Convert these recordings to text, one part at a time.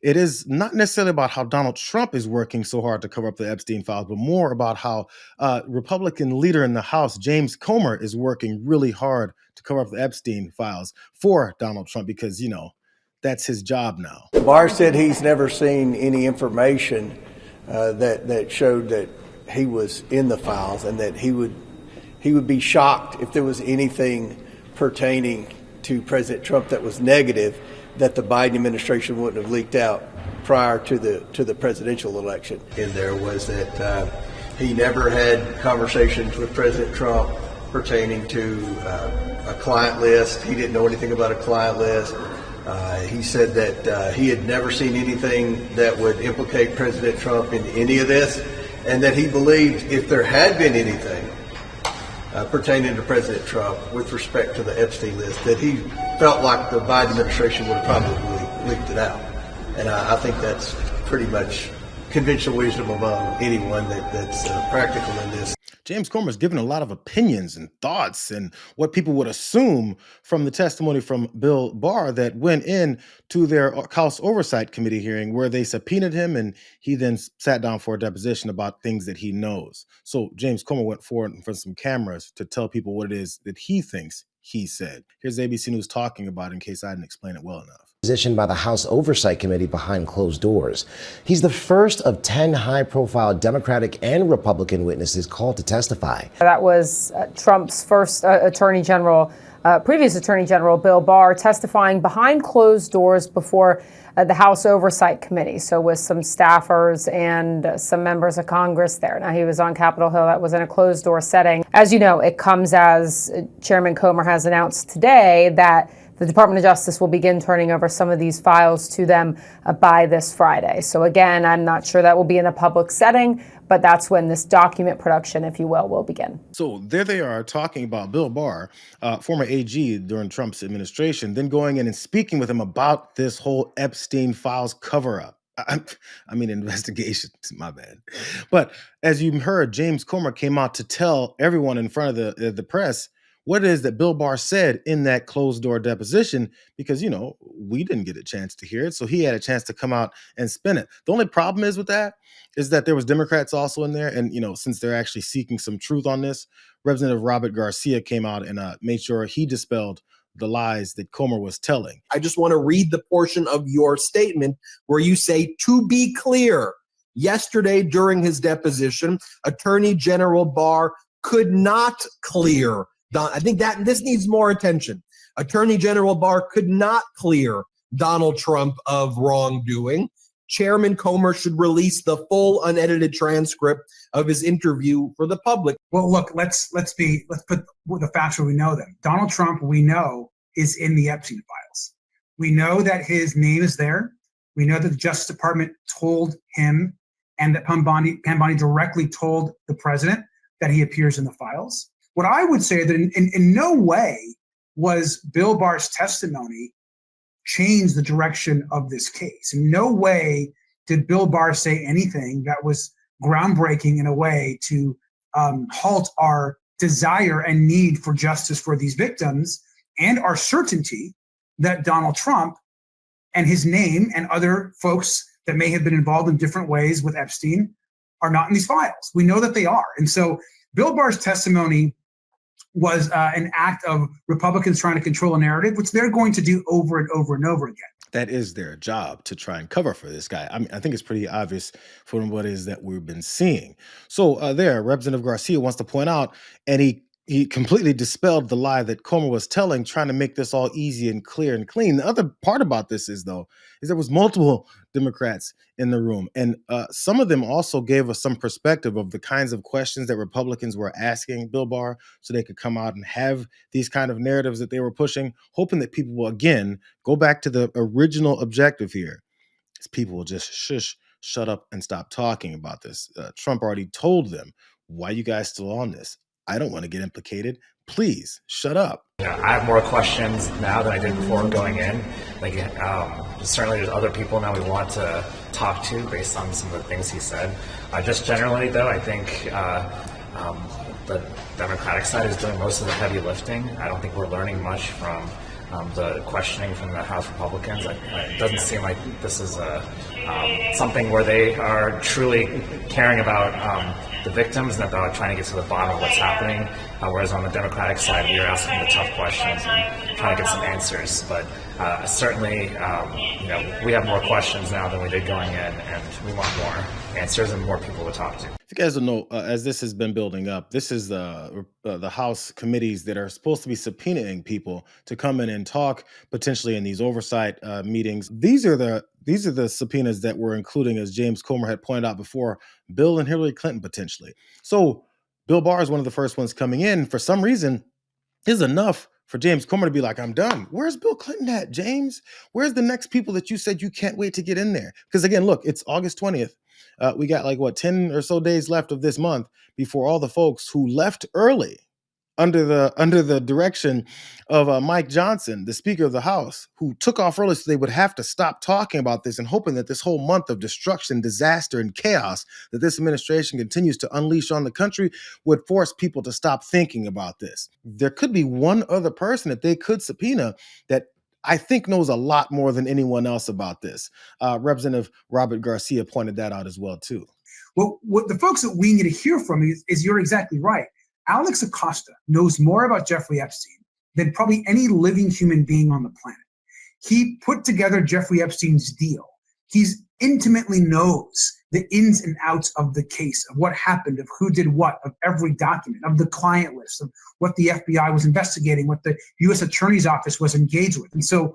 It is not necessarily about how Donald Trump is working so hard to cover up the Epstein files, but more about how Republican leader in the House, James Comer, is working really hard to cover up the Epstein files for Donald Trump because, that's his job now. Barr said he's never seen any information that showed that he was in the files, and that he would be shocked if there was anything pertaining to President Trump that was negative that the Biden administration wouldn't have leaked out prior to the presidential election. And there was that he never had conversations with President Trump pertaining to a client list. He didn't know anything about a client list. He said that he had never seen anything that would implicate President Trump in any of this, and that he believed if there had been anything pertaining to President Trump with respect to the Epstein list, that he felt like the Biden administration would have probably leaked it out. And I think that's pretty much conventional wisdom among anyone that's practical in this. James Comer's given a lot of opinions and thoughts and what people would assume from the testimony from Bill Barr that went in to their House Oversight Committee hearing where they subpoenaed him and he then sat down for a deposition about things that he knows. So James Comer went forward in front of some cameras to tell people what it is that he thinks he said. Here's ABC News talking about it in case I didn't explain it well enough. Positioned by the House Oversight Committee behind closed doors. He's the first of 10 high-profile Democratic and Republican witnesses called to testify. That was Trump's first Attorney General, previous Attorney General Bill Barr, testifying behind closed doors before the House Oversight Committee. So with some staffers and some members of Congress there. Now, he was on Capitol Hill. That was in a closed door setting. As you know, it comes as Chairman Comer has announced today that the Department of Justice will begin turning over some of these files to them by this Friday. So again, I'm not sure that will be in a public setting, but that's when this document production, if you will begin. So there they are talking about Bill Barr, former AG during Trump's administration, then going in and speaking with him about this whole Epstein files cover-up. I mean, investigation, my bad. But as you heard, James Comer came out to tell everyone in front of the press what it is that Bill Barr said in that closed door deposition, because, we didn't get a chance to hear it. So he had a chance to come out and spin it. The only problem is with that is that there was Democrats also in there. And, since they're actually seeking some truth on this, Representative Robert Garcia came out and made sure he dispelled the lies that Comer was telling. I just want to read the portion of your statement where you say, to be clear, yesterday during his deposition, Attorney General Barr could not clear I think that this needs more attention. Attorney General Barr could not clear Donald Trump of wrongdoing. Chairman Comer should release the full unedited transcript of his interview for the public. Well, look, let's put the facts where we know them. Donald Trump, we know, is in the Epstein files. We know that his name is there. We know that the Justice Department told him, and that Pam Bondi directly told the president that he appears in the files. What I would say that in no way was Bill Barr's testimony change the direction of this case. In no way did Bill Barr say anything that was groundbreaking in a way to halt our desire and need for justice for these victims and our certainty that Donald Trump and his name and other folks that may have been involved in different ways with Epstein are not in these files. We know that they are. And so Bill Barr's testimony was an act of Republicans trying to control a narrative, which they're going to do over and over and over again. That is their job, to try and cover for this guy. I mean, I think it's pretty obvious from what it is that we've been seeing. So Representative Garcia wants to point out, and he completely dispelled the lie that Comer was telling, trying to make this all easy and clear and clean. The other part about this is there was multiple Democrats in the room. And some of them also gave us some perspective of the kinds of questions that Republicans were asking Bill Barr so they could come out and have these kind of narratives that they were pushing, hoping that people will, again, go back to the original objective here. Is people will just shut up and stop talking about this. Trump already told them, why you guys still on this? I don't want to get implicated. Please shut up. I have more questions now than I did before going in. Certainly there's other people now we want to talk to based on some of the things he said. Just generally, though, I think the Democratic side is doing most of the heavy lifting. I don't think we're learning much from the questioning from the House Republicans. It doesn't seem like this is something where they are truly caring about the victims and about trying to get to the bottom of what's happening. Whereas on the Democratic side, we are asking the tough questions and trying to get some answers. But certainly, we have more questions now than we did going in, and we want more answers and more people to talk to. If you guys don't know, as this has been building up, this is the House committees that are supposed to be subpoenaing people to come in and talk potentially in these oversight meetings. These are the subpoenas that we're including, as James Comer had pointed out before, Bill and Hillary Clinton potentially. So Bill Barr is one of the first ones coming in. For some reason, is enough for James Comer to be like, I'm done. Where's Bill Clinton at, James? Where's the next people that you said you can't wait to get in there? Because again, look, it's August 20th. We got 10 or so days left of this month before all the folks who left early under the direction of Mike Johnson, the Speaker of the House, who took off early so they would have to stop talking about this and hoping that this whole month of destruction, disaster, and chaos that this administration continues to unleash on the country would force people to stop thinking about this. There could be one other person that they could subpoena that I think knows a lot more than anyone else about this. Representative Robert Garcia pointed that out as well, too. Well, what the folks that we need to hear from is you're exactly right. Alex Acosta knows more about Jeffrey Epstein than probably any living human being on the planet. He put together Jeffrey Epstein's deal. He's intimately knows the ins and outs of the case, of what happened, of who did what, of every document, of the client list, of what the FBI was investigating, what the U.S. Attorney's Office was engaged with. And so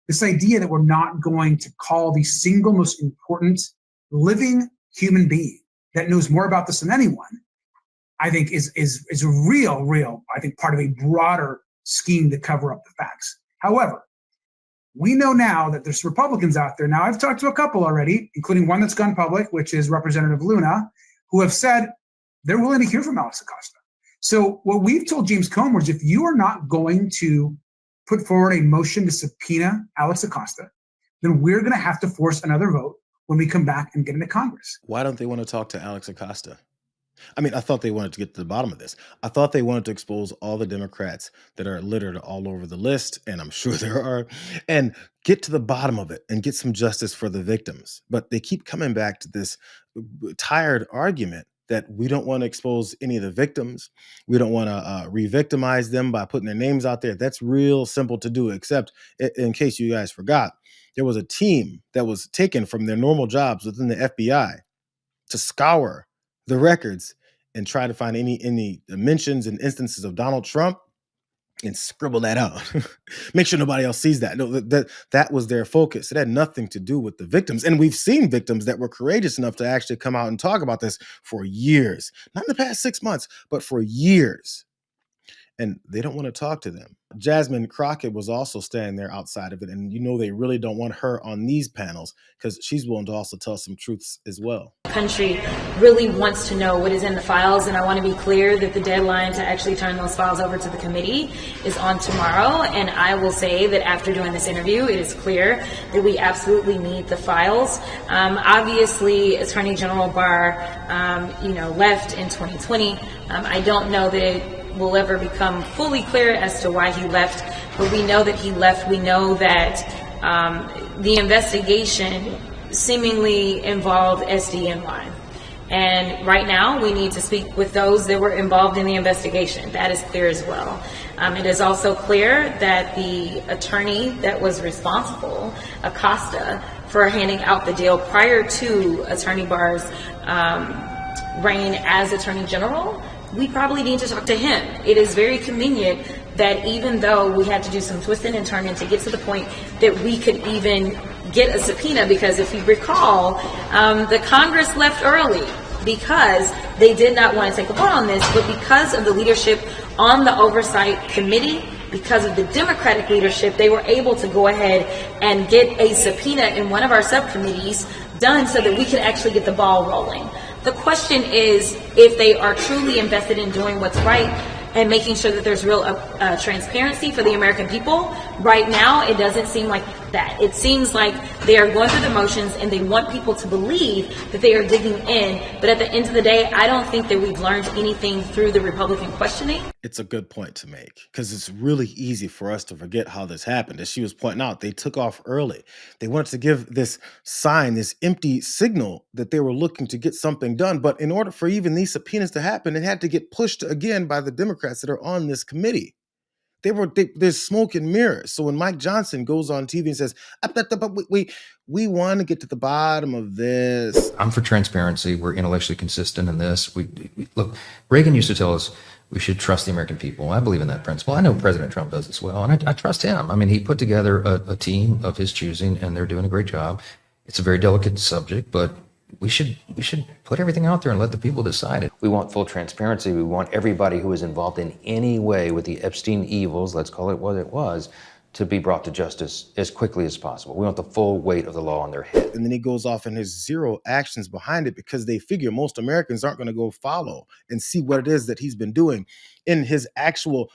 this idea that we're not going to call the single most important living human being that knows more about this than anyone, I think is a real, I think, part of a broader scheme to cover up the facts. However, we know now that there's Republicans out there. Now, I've talked to a couple already, including one that's gone public, which is Representative Luna, who have said they're willing to hear from Alex Acosta. So what we've told James Comer is if you are not going to put forward a motion to subpoena Alex Acosta, then we're going to have to force another vote when we come back and get into Congress. Why don't they want to talk to Alex Acosta? I mean, I thought they wanted to get to the bottom of this. I thought they wanted to expose all the Democrats that are littered all over the list, and I'm sure there are, and get to the bottom of it and get some justice for the victims. But they keep coming back to this tired argument that we don't want to expose any of the victims. We don't want to re-victimize them by putting their names out there. That's real simple to do, except in case you guys forgot, there was a team that was taken from their normal jobs within the FBI to scour the records and try to find any mentions and instances of Donald Trump and scribble that out. Make sure nobody else sees that. No, that was their focus. It had nothing to do with the victims. And we've seen victims that were courageous enough to actually come out and talk about this for years. Not in the past 6 months, but for years. And they don't want to talk to them. Jasmine Crockett was also standing there outside of it. And they really don't want her on these panels because she's willing to also tell some truths as well. The country really wants to know what is in the files. And I want to be clear that the deadline to actually turn those files over to the committee is on tomorrow. And I will say that after doing this interview, it is clear that we absolutely need the files. Obviously, Attorney General Barr, left in 2020. I don't know that it will ever become fully clear as to why he left, but we know that he left. We know that the investigation seemingly involved SDNY. And right now we need to speak with those that were involved in the investigation. That is clear as well. It is also clear that the attorney that was responsible, Acosta, for handing out the deal prior to Attorney Barr's reign as Attorney General, we probably need to talk to him. It is very convenient that even though we had to do some twisting and turning to get to the point that we could even get a subpoena, because if you recall, the Congress left early because they did not want to take a vote on this, but because of the leadership on the Oversight Committee, because of the Democratic leadership, they were able to go ahead and get a subpoena in one of our subcommittees done so that we could actually get the ball rolling. The question is if they are truly invested in doing what's right and making sure that there's real transparency for the American people. Right now, it doesn't seem like that. It seems like they are going through the motions and they want people to believe that they are digging in. But at the end of the day, I don't think that we've learned anything through the Republican questioning. It's a good point to make because it's really easy for us to forget how this happened. As she was pointing out, they took off early. They wanted to give this sign, this empty signal that they were looking to get something done. But in order for even these subpoenas to happen, it had to get pushed again by the Democrats that are on this committee. There's smoke and mirrors. So when Mike Johnson goes on TV and says, we want to get to the bottom of this. I'm for transparency. We're intellectually consistent in this. Look, Reagan used to tell us we should trust the American people. I believe in that principle. I know President Trump does as well, and I trust him. I mean, he put together a team of his choosing, and they're doing a great job. It's a very delicate subject, but we should put everything out there and let the people decide it. We want full transparency. We want everybody who was involved in any way with the Epstein evils, let's call it what it was, to be brought to justice as quickly as possible. We want the full weight of the law on their head. And then he goes off and has zero actions behind it because they figure most Americans aren't going to go follow and see what it is that he's been doing in his actual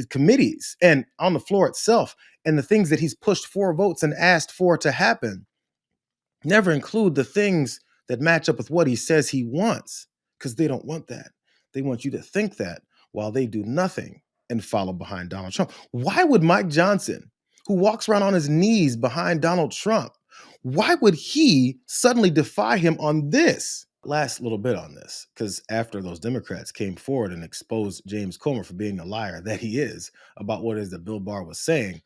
committees and on the floor itself. And the things that he's pushed for votes and asked for to happen never include the things that match up with what he says he wants, because they don't want that. They want you to think that while they do nothing and follow behind Donald Trump. Why would Mike Johnson, who walks around on his knees behind Donald Trump, why would he suddenly defy him on this? Last little bit on this, because after those Democrats came forward and exposed James Comer for being the liar that he is about what it is that Bill Barr was saying,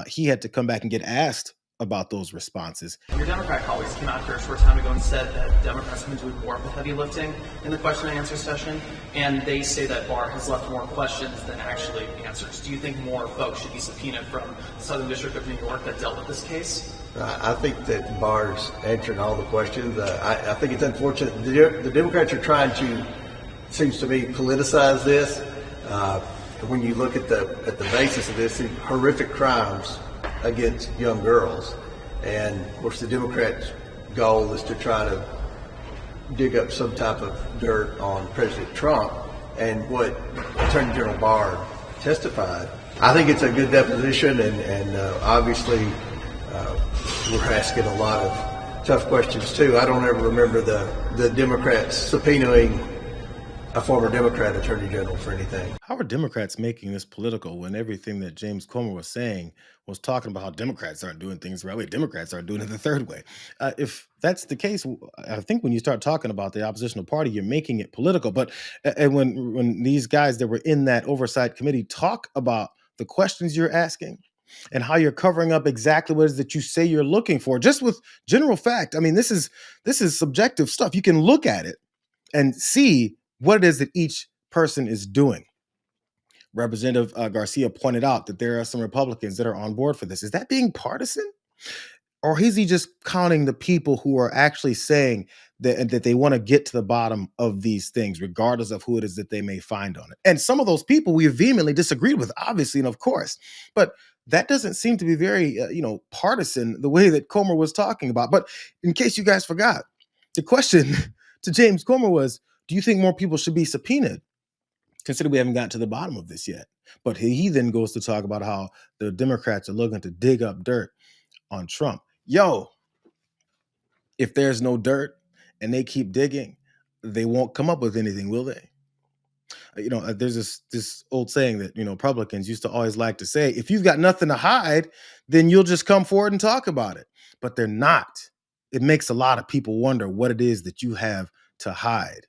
he had to come back and get asked about those responses. Your Democrat colleagues came out here a short time ago and said that Democrats have been doing more of the heavy lifting in the question and answer session, and they say that Barr has left more questions than actually answers. Do you think more folks should be subpoenaed from the Southern District of New York that dealt with this case? I think that Barr's answering all the questions. I think it's unfortunate. The Democrats are trying to, seems to me, politicize this. When you look at the basis of this, horrific crimes against young girls. And of course the Democrats' goal is to try to dig up some type of dirt on President Trump and what Attorney General Barr testified. I think it's a good deposition, and obviously we're asking a lot of tough questions too. I don't ever remember the Democrats subpoenaing a former Democrat Attorney General for anything. How are Democrats making this political when everything that James Comer was saying was talking about how Democrats aren't doing things the right way, Democrats aren't doing it the third way? If that's the case, I think when you start talking about the oppositional party, you're making it political. But and when these guys that were in that oversight committee talk about the questions you're asking and how you're covering up exactly what it is that you say you're looking for, just with general fact, I mean, this is subjective stuff. You can look at it and see what it is that each person is doing. Representative Garcia pointed out that there are some Republicans that are on board for this. Is that being partisan? Or is he just counting the people who are actually saying that they want to get to the bottom of these things, regardless of who it is that they may find on it? And some of those people we vehemently disagreed with, obviously, and of course. But that doesn't seem to be very, partisan the way that Comer was talking about. But in case you guys forgot, the question to James Comer was, do you think more people should be subpoenaed? Consider we haven't gotten to the bottom of this yet. But he then goes to talk about how the Democrats are looking to dig up dirt on Trump. Yo, if there's no dirt and they keep digging, they won't come up with anything, will they? There's this old saying that, Republicans used to always like to say, if you've got nothing to hide, then you'll just come forward and talk about it. But they're not. It makes a lot of people wonder what it is that you have to hide.